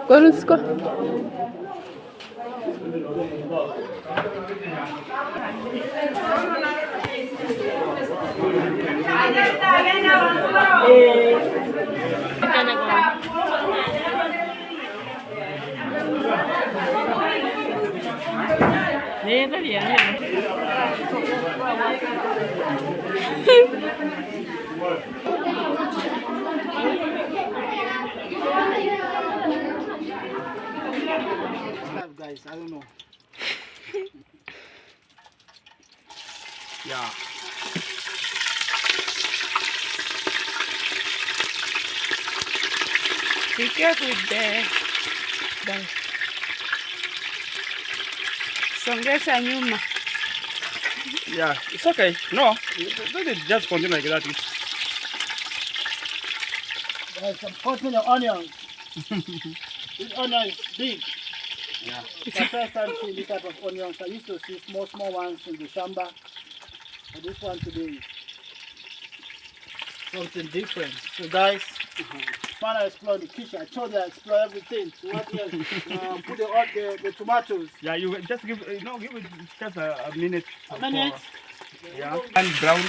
Konusko. Guys, I don't know. Yeah. Be careful with the songeza nyuma. Yeah, it's okay. No, let it just continue like that. Guys, I'm cutting the onions. This onion is big. Yeah. It's the first time seeing this type of onions. I used to see small ones in the shamba. But this one today is something different. So guys, when I explore the kitchen, I told you I explore everything. So what else? Put the tomatoes. Yeah, you just give give it just a minute. A minute. Yeah, and brown.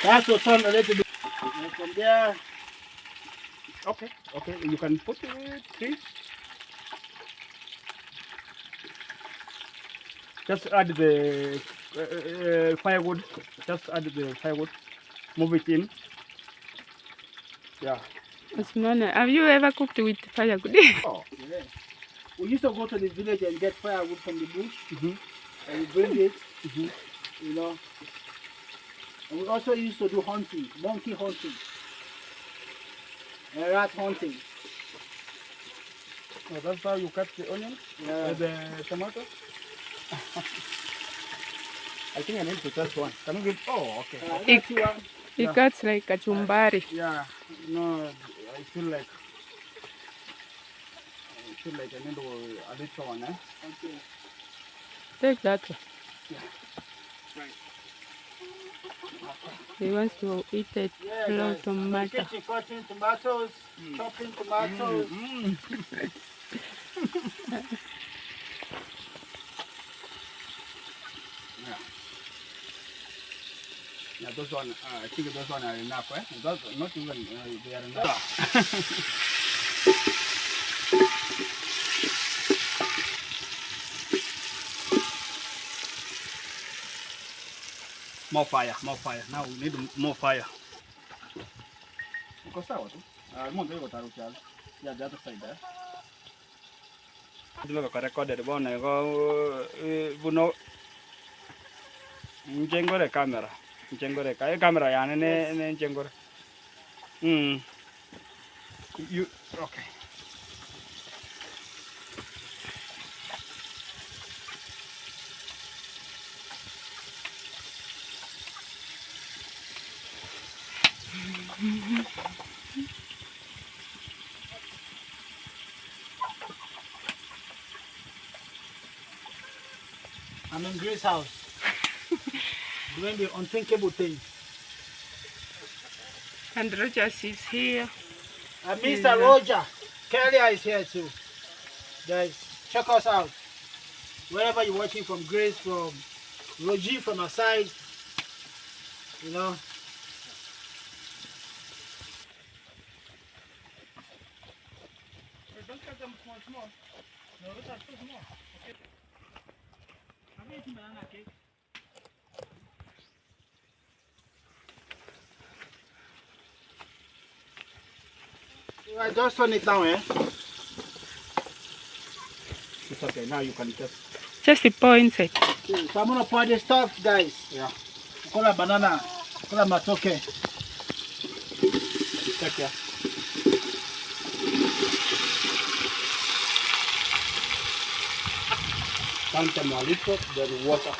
That's what turn a little bit. And from there, Okay, you can put it. See? Just add the firewood. Just add the firewood. Move it in. Yeah. Osmana, have you ever cooked with firewood? Oh. yeah. We used to go to the village and get firewood from the bush. Mm-hmm. And we bring it, Mm-hmm. you know. And we also used to do hunting, monkey hunting, and rat hunting. So that's how you cut the onion, Yeah. the tomato. I think I need to test one. Can you give? Oh, okay. I got you one. It cuts like kachumbari. Yeah. No, I feel like I need a little one. Okay. Take that one. Yeah. Right. He wants to eat it. Yeah, Hello, guys. tomato. Kitchen cutting tomatoes, chopping tomatoes. Yeah. Yeah, those one. I think those one are enough. That's not even they are enough. More fire, more fire. Now we need more fire. Uko sawa tu. Moto yuko tayari chali. Ya the other side there. Dilo ko recorded bona ko buno njengore camera. Njengore ka camera yani ne njengore. You okay. I'm in Grace's house, doing the unthinkable thing. And Rogers is here. And Mr. Roger Kelly is here too. Guys, check us out. Wherever you're watching from Grace, from Roger, from our side, you know. Don't cut them small. No, those are too small. Okay. Have you eaten banana cake? Right, just turn it down, eh? It's okay. Now you can Just pour inside. Okay, so I'm gonna pour this stuff, guys. Yeah. Kola banana, kola matoke. Check here. Sometimes a little, then water.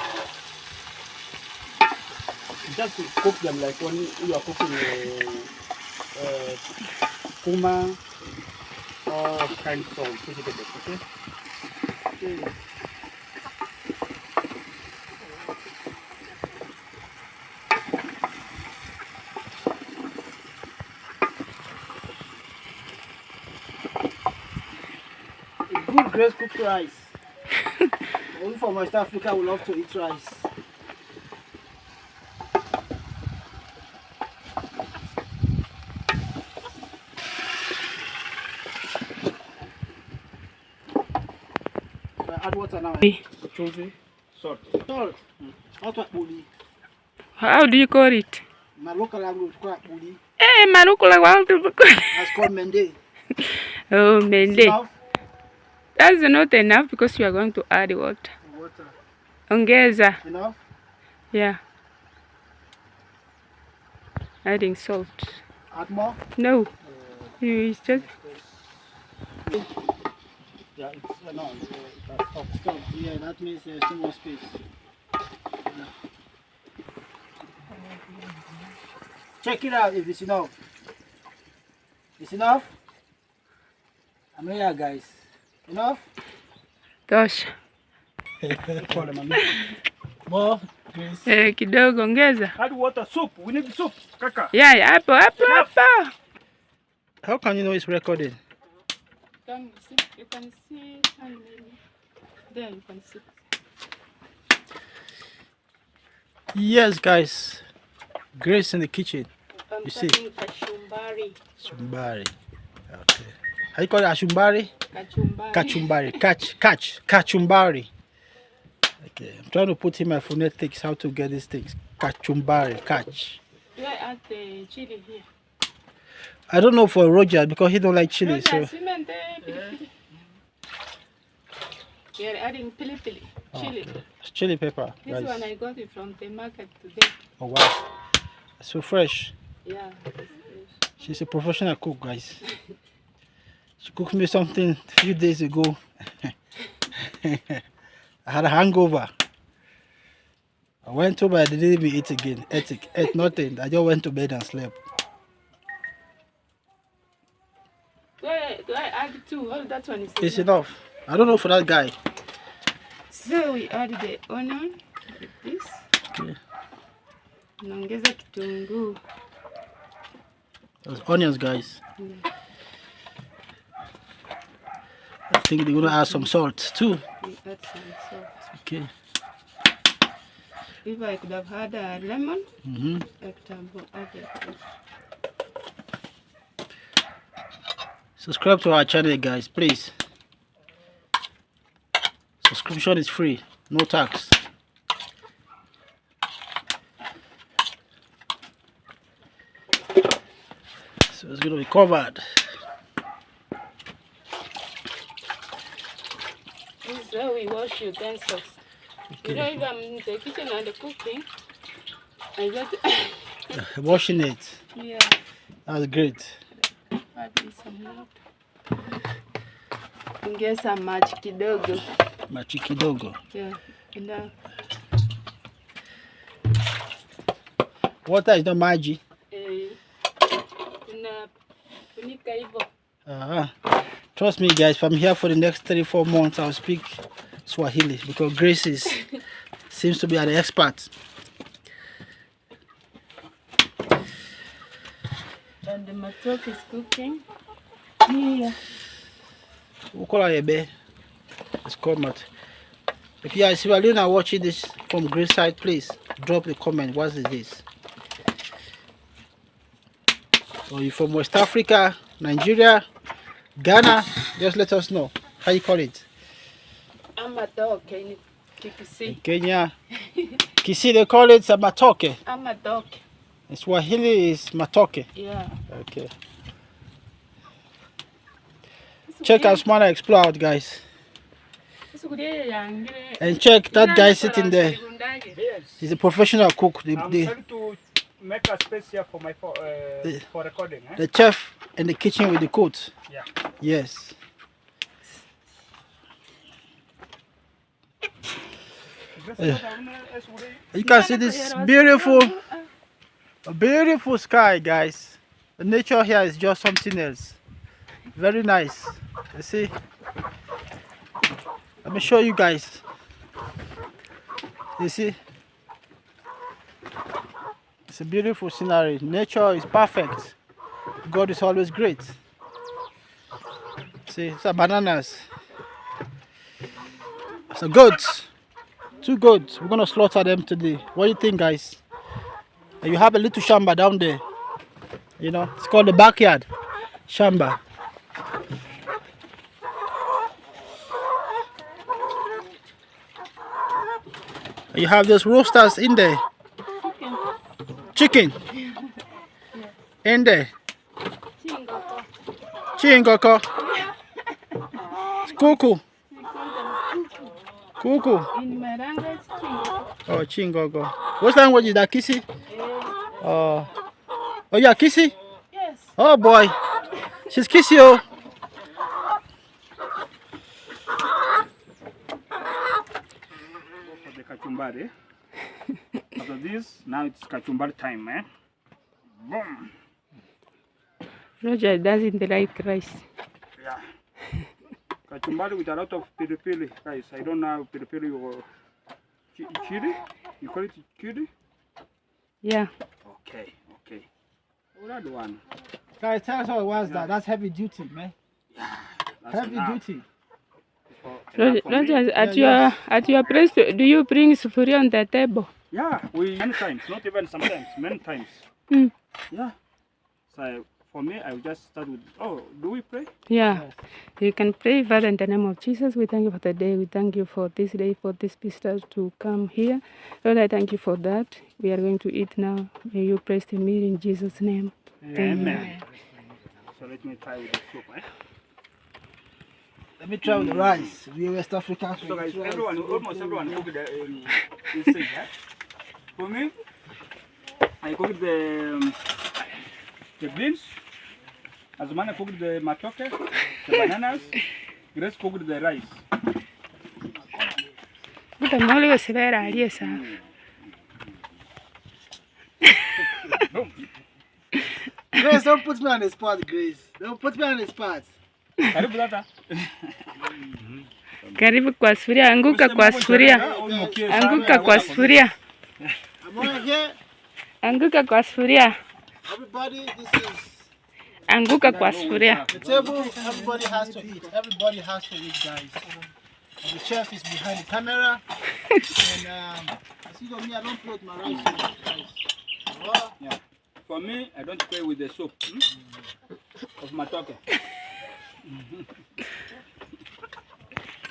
Just to cook them like when you are cooking kuma or kind of vegetables, okay? Okay. Good Grace cooked rice. Only for West Africa, we love to eat rice. So add water now. Choosing salt. Salt. Not what buli. How do you call it? My local language call it buli. Eh, marukula waltu. That's called mende. Oh, mende. Enough? That's not enough because you are going to add water. Water. Ongeza. Enough? Yeah. Adding salt. Add more? No. It's just. Yeah, it's no, stop. Stop. Yeah, that means there's still more space. Yeah. Check it out if it's enough. It's enough? I'm here, guys. Enough? Gosh. More? Kidogo ongeza. Add water, soup. We need soup, kaka. Yeah, hapo. How can you know it's recorded? You can see. There you can see. Yes, guys. Grace in the kitchen. I'm You see? Kashumbari. Shumbari. Okay. How you call it? Ashumbari? Kachumbari. Kachumbari. Kachumbari. Okay. I'm trying to put in my phonetics how to get these things. Kachumbari. Catch. Do I add the chili here? I don't know for Roger because he don't like chili. Roger, So. We are adding pili chili. It's chili pepper. This Guys. one I got it from the market today. Oh wow. It's so fresh. Yeah. She's a professional cook, guys. She cooked me something a few days ago. I had a hangover. I went to bed, I didn't even eat again. Ate nothing. I just went to bed and slept. Do I add two? Oh, that one is It's enough. I don't know for that guy. So we add the onion like this. Okay. Naongeza kitunguu. Those onions, guys. Yeah. I think they're gonna add some salt too. We add some salt. Okay. If I could have had a lemon, Mm-hmm. I could have added it. Subscribe to our channel, guys, please. Subscription is free, no tax. So it's gonna be covered. This is how we wash utensils. You know, if I'm in the kitchen and cooking, I just Washing it. yeah, That's great. add some water. Ongeza maji kidogo. Machi kidogo. Yeah, enough. Water is not maji. Unafunika hivyo. Trust me, guys. If I'm here for the next 3-4 months, I'll speak Swahili because Grace seems to be an expert. And the matoke is cooking. Yeah. It's called mat. If you guys are watching this from Grace side, please drop the comment. What is this? Or you from West Africa, Nigeria, Ghana? Just let us know how you call it. Amatoke in Kikisi. In Kenya, Kisi they call it matoke. Amatoke. In Swahili is matoke. Yeah. Okay. Check Asmana explore out, guys. And check that guy sitting there. He's a professional cook. I'm trying to make a space here for my for recording. The chef in the kitchen with the coat. Yeah. Yes. You can see this beautiful sky, guys. The nature here is just something else. Very nice. You see? Let me show you guys. You see? It's a beautiful scenery. Nature is perfect. God is always great. See, it's a bananas. So goats. 2 goats. We're gonna slaughter them today. What do you think, guys? You have a little shamba down there. You know, it's called the backyard shamba. You have those roasters in there. Chicken. In there. Chingoko. Kuku. Kuku. In my language, Oh, Chingogo. What language is that, Kissy? Oh, yeah, Kissy? yes. Oh, boy. She's Kissy, oh. For the kachumbari. After this, now it's kachumbari time, eh? Boom. Roger doesn't like rice. Yeah. Kachumbari with a lot of pili-pili, guys. I don't know pili-pili or chili. You call it chili? Yeah. Okay. What one? Guys, tell us what it was that. That's heavy duty, man. Yeah. Heavy duty. Roger, at your place, do you bring sufuria on the table? Yeah, many times, not even sometimes, many times. Mm. Yeah. So for me, I will just start with, do we pray? Yeah. You can pray, Father, in the name of Jesus. We thank you for the day. We thank you for this day, for these visitors to come here. Lord, I thank you for that. We are going to eat now. May you praise the meal in Jesus' name. Amen. So let me try with the soup, eh? Let me try with the rice. We West African. So guys, almost everyone cooked this thing, eh? For me, I cooked the beans. Azumana cooked the matoke, the bananas. Grace cooked the rice. But I'm always very alias. Grace, don't put me on the spot, Grace. Don't put me on the spot. Karibu kwa sufuria, anguka kwa sufuria. Anguka kwa sufuria. I'm over here. Anguka kwa sufuria. Everybody, this is Anguka kwa sufuria. the table. Everybody has to eat. Everybody has to eat, guys. And the chef is behind the camera. And see, me, I don't put my rice in, guys. Oh. Yeah. For me, I don't play with the soup of matoke.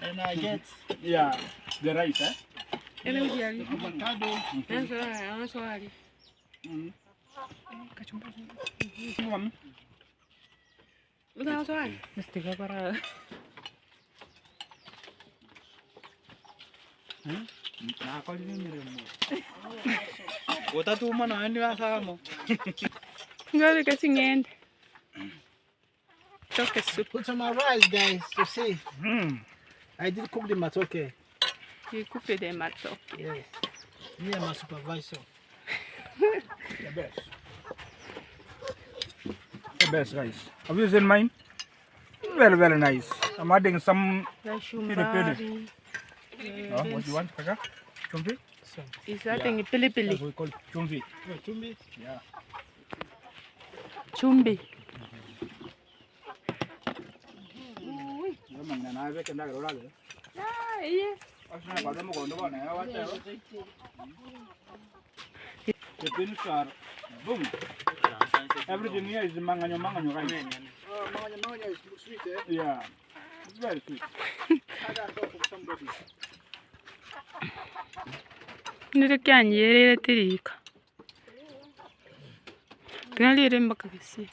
And I get the rice, eh? avocado. Ngale kasi ngende. Toke soup. Put some my rice, guys, to see. I did cook the matoke. You cook the matoke. Yes. Me and my supervisor. The best. The best rice. Have you seen mine? Very, very nice. I'm adding some pili-pili. What do you want, Kaka? Chumvi? Is adding pili-pili. We call chumvi. Oh, chumbi? Yeah. Chumbi. The beans are boom. Everything here is manganyo right? Oh, manga is sweet, eh? Yeah, it's very sweet. I got help from somebody. Nire kanyerere tirika. Kanalire mbaka kisi.